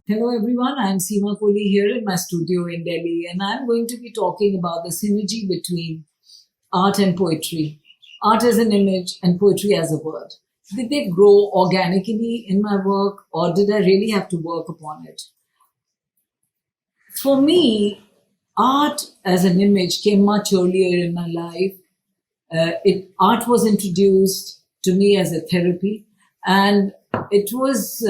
Hello everyone, I am Seema Kohli here in my studio in Delhi, and I'm going to be talking about the synergy between art and poetry. Art as an image and poetry as a word. Did they grow organically in my work, or did I really have to work upon it? For me, art as an image came much earlier in my life. Art was introduced to me as a therapy, and it was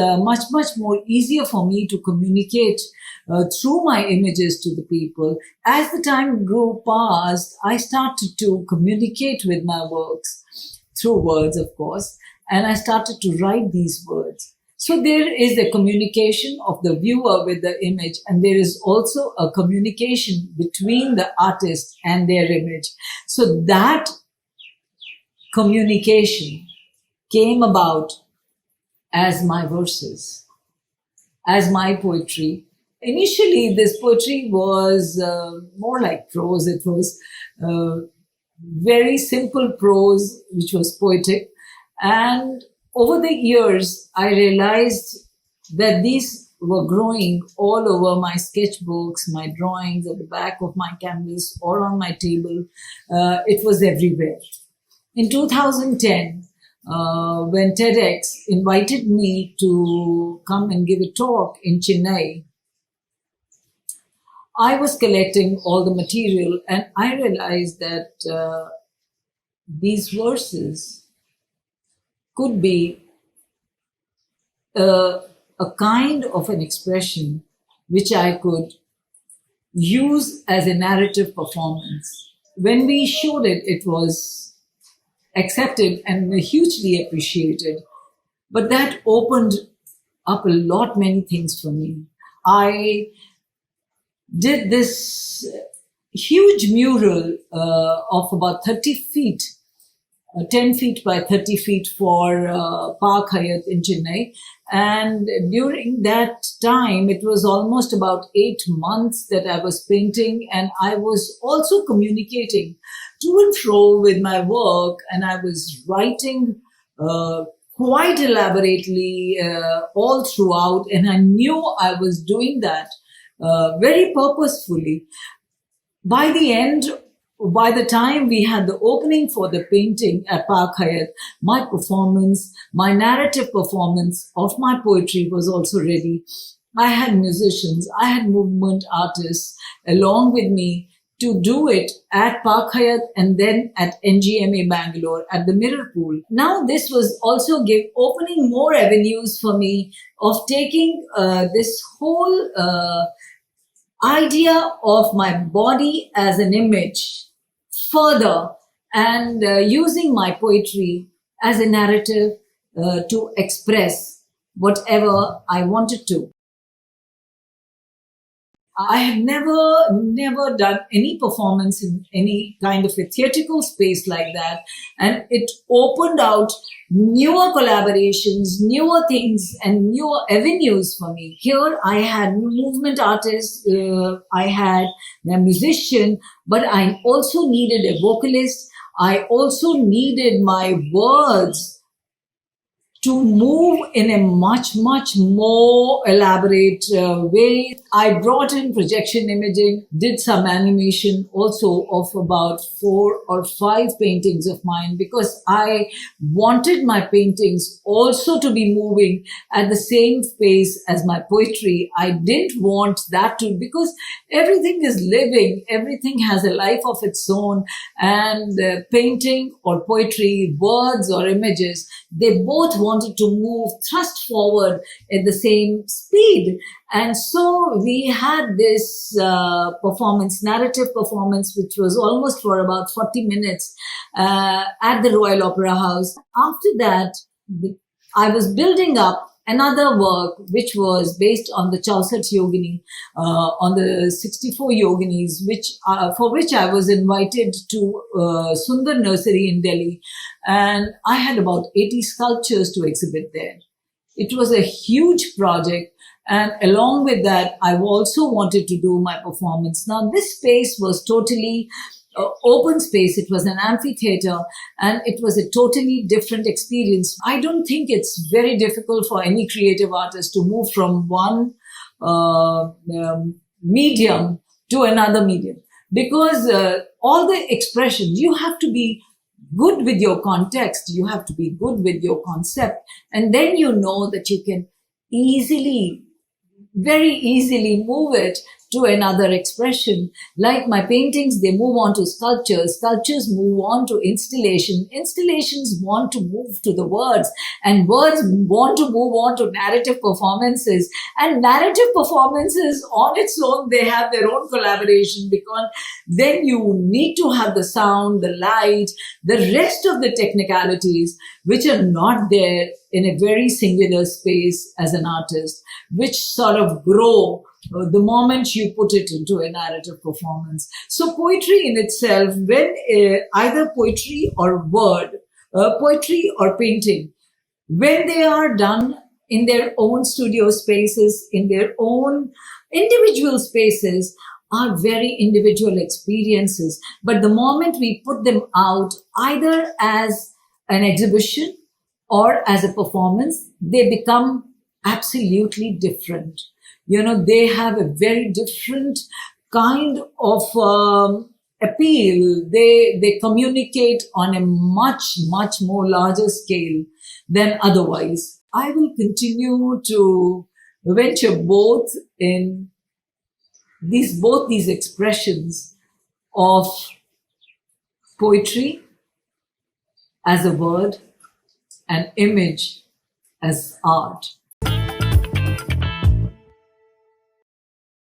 much more easier for me to communicate through my images to the people. As the time grew past, I started to communicate with my works through words, of course, and I started to write these words. So there is the communication of the viewer with the image, and there is also a communication between the artist and their image. So that communication came about as my verses, as my poetry. Initially, this poetry was more like prose. It was very simple prose, which was poetic. And over the years, I realized that these were growing all over my sketchbooks, my drawings at the back of my canvas or on my table. It was everywhere. In 2010, when TEDx invited me to come and give a talk in Chennai, I was collecting all the material, and I realized that these verses could be a kind of an expression which I could use as a narrative performance. When we showed it, it was accepted and hugely appreciated. But that opened up many things for me. I did this huge mural of about 30 feet, 10 feet by 30 feet for Park Hyatt in Chennai. And during that time, it was almost about 8 months that I was painting, and I was also communicating to and fro with my work, and I was writing quite elaborately all throughout, and I knew I was doing that very purposefully. By the time we had the opening for the painting at Park Hyatt, my narrative performance of my poetry was also ready. I had musicians, I had movement artists along with me to do it at Park Hyatt and then at NGMA Bangalore at the Mirror Pool. Now this was also opening more avenues for me of taking this whole idea of my body as an image further, and using my poetry as a narrative to express whatever I wanted to. I had never done any performance in any kind of a theatrical space like that. And it opened out newer collaborations, newer things, and newer avenues for me. Here I had movement artists, I had a musician, but I also needed a vocalist. I also needed my words to move in a much more elaborate way. I brought in projection imaging, did some animation also of about 4 or 5 paintings of mine, because I wanted my paintings also to be moving at the same pace as my poetry. I didn't want that to, because everything is living, everything has a life of its own, and painting or poetry, words or images, they both wanted to move, thrust forward at the same speed. And so we had this narrative performance, which was almost for about 40 minutes at the Royal Opera House. After that, I was building up another work which was based on the Chaussat Yogini, on the 64 Yoginis, for which I was invited to Sundar Nursery in Delhi. And I had about 80 sculptures to exhibit there. It was a huge project. And along with that, I also wanted to do my performance. Now, this space was totally open space. It was an amphitheater, and it was a totally different experience. I don't think it's very difficult for any creative artist to move from one medium to another medium. Because all the expressions, you have to be good with your context, you have to be good with your concept, and then you know that you can easily, very easily move it to another expression. Like my paintings, they move on to sculptures. Sculptures move on to installation. Installations want to move to the words, and words want to move on to narrative performances. And narrative performances on its own, they have their own collaboration, because then you need to have the sound, the light, the rest of the technicalities, which are not there in a very singular space as an artist, which sort of grow the moment you put it into a narrative performance. So poetry in itself, when either poetry or word, poetry or painting, when they are done in their own studio spaces, in their own individual spaces, are very individual experiences. But the moment we put them out, either as an exhibition or as a performance, they become absolutely different. You know, they have a very different kind of appeal. They communicate on a much, much more larger scale than otherwise. I will continue to venture both in both these expressions of poetry as a word and image as art.